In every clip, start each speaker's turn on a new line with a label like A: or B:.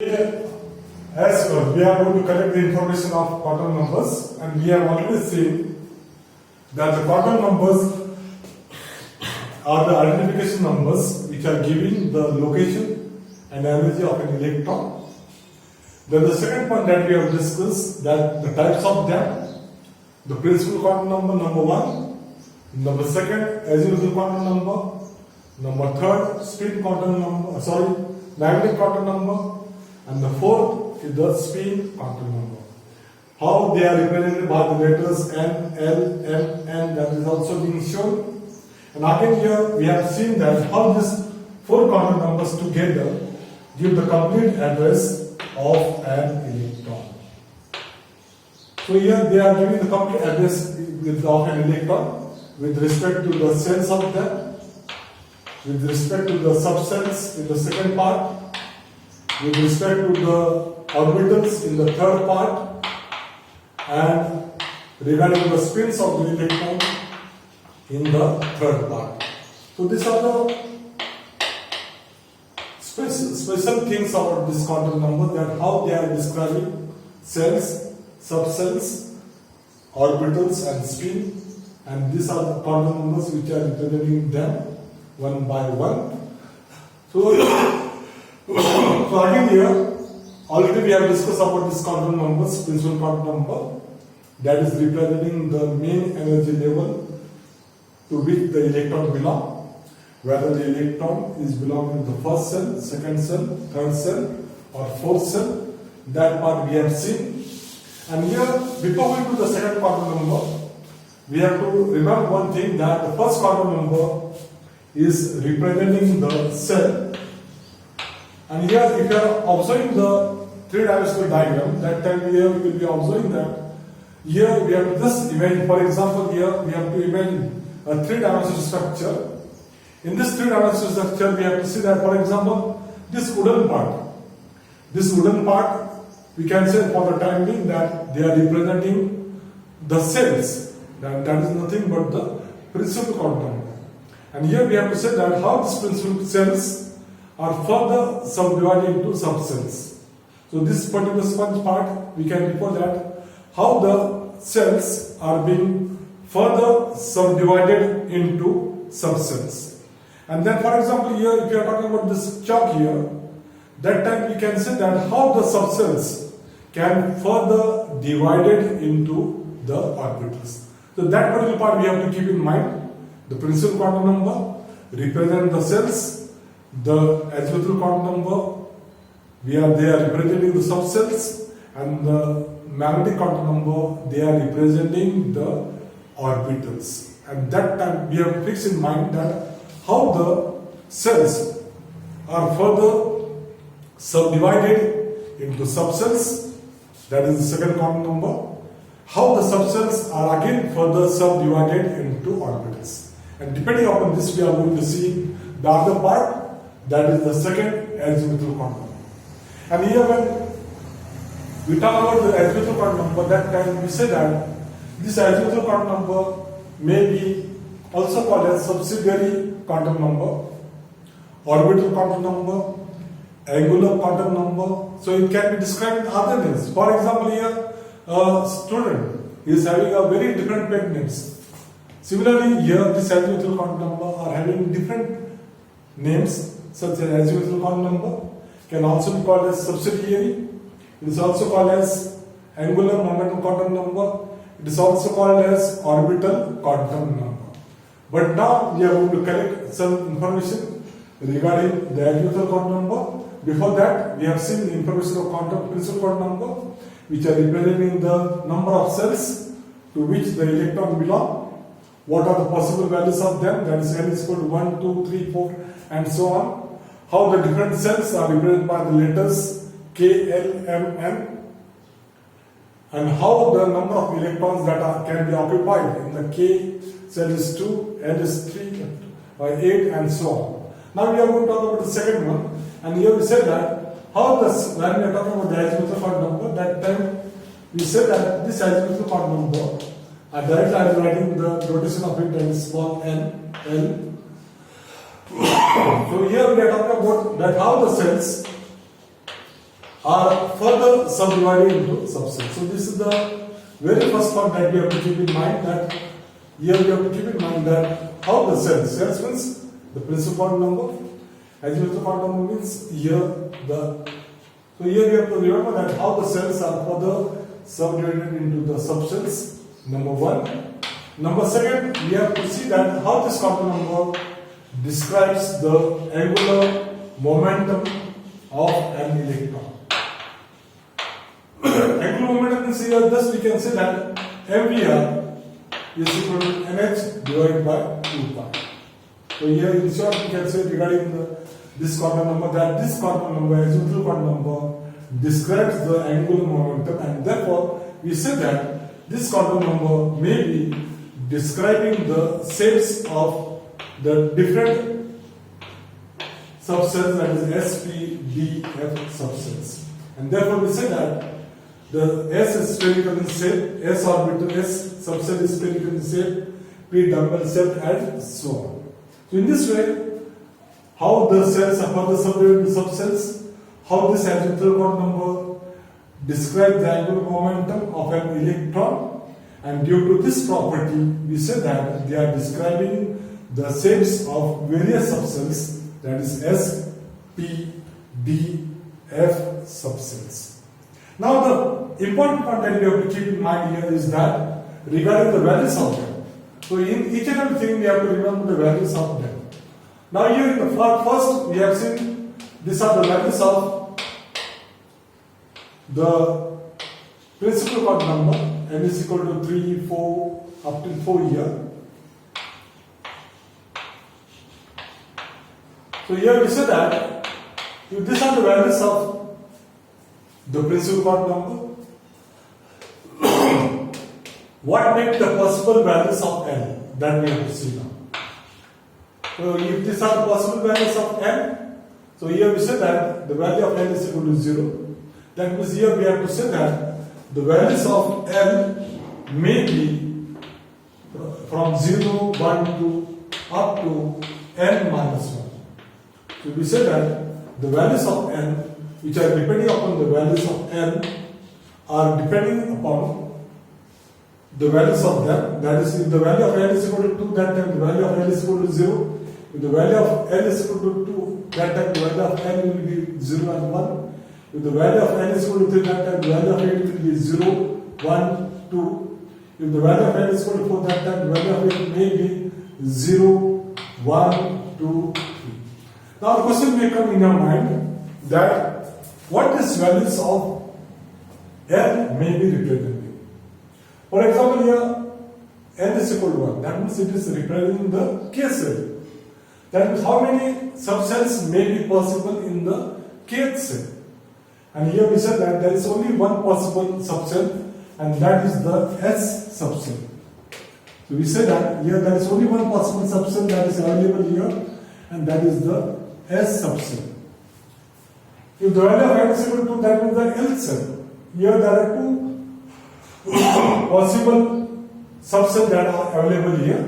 A: As we are going to collect the information of quantum numbers, and we have already seen that the quantum numbers are the identification numbers which are giving the location and energy of an electron. Then the second point that we have discussed, that the types of them, the principal quantum number one, number second azimuthal quantum number third spin quantum number, magnetic quantum number, and the fourth is the spin quantum number. How they are represented by the letters N, L, M, N, that is also being shown. And again here we have seen that how these four quantum numbers together give the complete address of an electron. So here they are giving the complete address of an electron with respect to the cells of them, with respect to the subcells in the second part, with respect to the orbitals in the third part, and regarding the spins of the electron in the third part. So these are the special things about this quantum number, that how they are describing cells, subcells, orbitals and spin, and these are the quantum numbers which are representing them one by one. So again here, already we have discussed about this quantum numbers, principal quantum number, that is representing the main energy level to which the electron belongs. Whether the electron is belonging to the first cell, second cell, third cell, or fourth cell, that part we have seen. And here, before going to the second quantum number, we have to remember one thing, that the first quantum number is representing the cell. And here, if you are observing the three-dimensional diagram, that time here we will be observing that here we have to just imagine, for example, here we have to imagine a three-dimensional structure. In this three-dimensional structure, we have to see that, for example, this wooden part, we can say for the time being that they are representing the cells. That is nothing but the principal quantum. And here we have to say that how these principal cells are further subdivided into subcells. So this particular sponge part, we can refer that how the cells are being further subdivided into subcells. And then, for example, here if you are talking about this chalk here, that time we can say that how the subcells can further divided into the orbitals. So that particular part we have to keep in mind. The principal quantum number represent the cells, the azimuthal quantum number, they are representing the subcells, and the magnetic quantum number, they are representing the orbitals. And that time we have to fix in mind that how the cells are further subdivided into subcells, that is the second quantum number. How the subcells are again further subdivided into orbitals. And depending upon this, we are going to see the other part, that is the second azimuthal quantum number. And here when we talk about the azimuthal quantum number, that time we say that this azimuthal quantum number may be also called as subsidiary quantum number, orbital quantum number, angular quantum number. So it can be described in other names. For example, here a student is having a very different pet names. Similarly, here this azimuthal quantum number are having different names, such as azimuthal quantum number can also be called as subsidiary. It is also called as angular momentum quantum number. It is also called as orbital quantum number. But now we are going to collect some information regarding the azimuthal quantum number. Before that, we have seen the information of principal quantum number, which are representing the number of cells to which the electron belong. What are the possible values of them? That is N is equal to 1, 2, 3, 4, and so on. How the different cells are represented by the letters K, L, M, N. And how the number of electrons that can be occupied in the K cell is 2, L is 3, 8, and so on. Now we are going to talk about the second one. And here we said that how this, when we are talking about the azimuthal quantum number, that time we said that this azimuthal quantum number, and directly I am writing the notation of it, that is small n, L. So here we are talking about that how the cells are further subdivided into subsets. So this is the very first point that we have to keep in mind, that here we have to keep in mind that how the cells means the principal quantum number, azimuthal quantum number means here the, so here we have to remember that how the cells are further subdivided into the subcells, number one. Number second, we have to see that how this quantum number describes the angular momentum of an electron. Angular momentum means here thus we can say that mvr is equal to nh divided by 2 pi. So here in short we can say regarding this quantum number that this quantum number, azimuthal quantum number, describes the angular momentum, and therefore we say that this quantum number may be describing the shapes of the different subcells, that is S, P, D, F subcells. And therefore we say that the S is spherical in shape, S orbital, S subcell is spherical in shape, P dumbbell shaped, and so on. So in this way, how the cells are further subdivided into subcells, how this azimuthal quantum number describes the angular momentum of an electron, and due to this property, we say that they are describing the shapes of various subcells, that is S, P, D, F subcells. Now the important point that we have to keep in mind here is that regarding the values of them. So in each and every thing we have to remember the values of them. Now here in the first we have seen these are the values of the principal quantum number, n is equal to 3, 4, up till 4 here. So here we say that if these are the values of the principal quantum number, what make the possible values of n? That we have to see now. So if these are the possible values of n, so here we say that the value of n is equal to 0. That means here we have to say that the values of n may be from 0, 1 to up to n minus 1. So we say that the values of n, which are depending upon the values of n, are depending upon the values of them. That is, if the value of n is equal to 2, that time the value of n is equal to 0. If the value of n is equal to 2, that time the value of n will be 0 and 1. If the value of n is equal to 3, that time the value of n will be 0, 1, 2. If the value of n is equal to 4, that time the value of n may be 0, 1, 2, 3. Now the question may come in your mind that what is values of n may be representing. For example, here n is equal to 1. That means it is representing the k cell. That means how many subcells may be possible in the kth cell. And here we said that there is only one possible subcell, and that is the S subcell. So we say that here there is only one possible subcell that is available here, and that is the S subcell. If the value of n is equal to 2, that means the L cell. Here there are two possible subcells that are available here.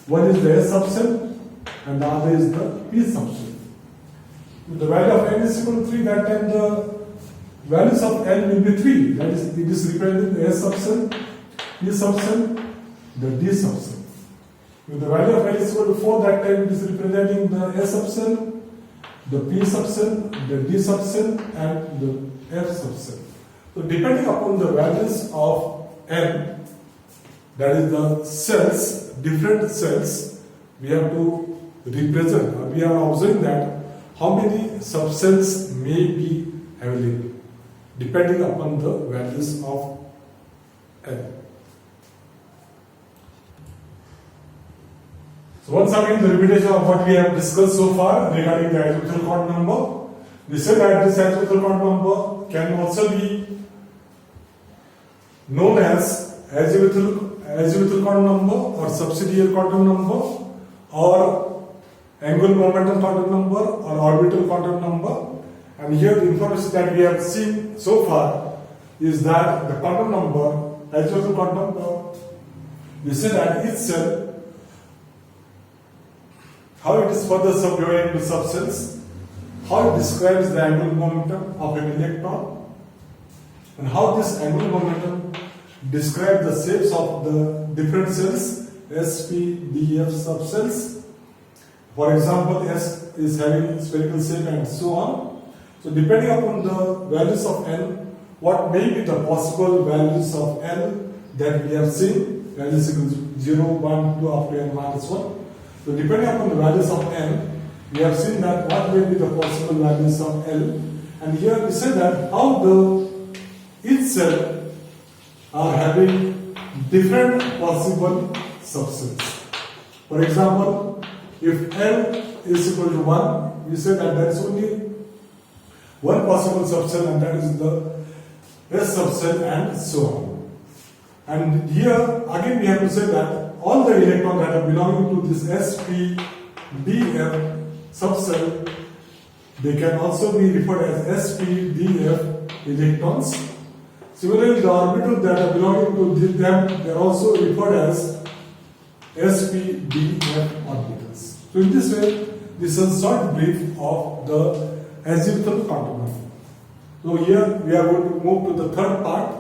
A: One is the S subcell, and the other is the P subcell. If the value of n is equal to 3, that time the values of n will be 3. That is, it is representing the S subcell, P subcell, the D subcell. If the value of n is equal to 4, that time it is representing the S subcell, the P subcell, the D subcell, and the F subcell. So depending upon the values of n, that is the cells, different cells, we have to represent, or we are observing that how many subcells may be available depending upon the values of n. So once again, the repetition of what we have discussed so far regarding the azimuthal quantum number. We said that this azimuthal quantum number can also be known as azimuthal quantum number or subsidiary quantum number or angular momentum quantum number or orbital quantum number. And here the information that we have seen so far is that the quantum number, azimuthal quantum number, we say that each cell, how it is further subdivided into subcells, how it describes the angular momentum of an electron, and how this angular momentum describes the shapes of the different cells, S, P, D, F subcells. For example, S is having spherical shape and so on. So depending upon the values of N, what may be the possible values of N that we have seen, values equal to 0, 1, 2 up to N minus 1. So depending upon the values of N, we have seen that what may be the possible values of L. And here we say that how each cell are having different possible subsets. For example, if L is equal to 1, we say that there is only one possible subcell, and that is the S subcell, and so on. And here again we have to say that all the electrons that are belonging to this sp, df subcell, they can also be referred as sp, df electrons. Similarly, the orbitals that are belonging to them, they are also referred as sp, df orbitals. So in this way, this is a short brief of the azimuthal quantum number. So here we are going to move to the third part,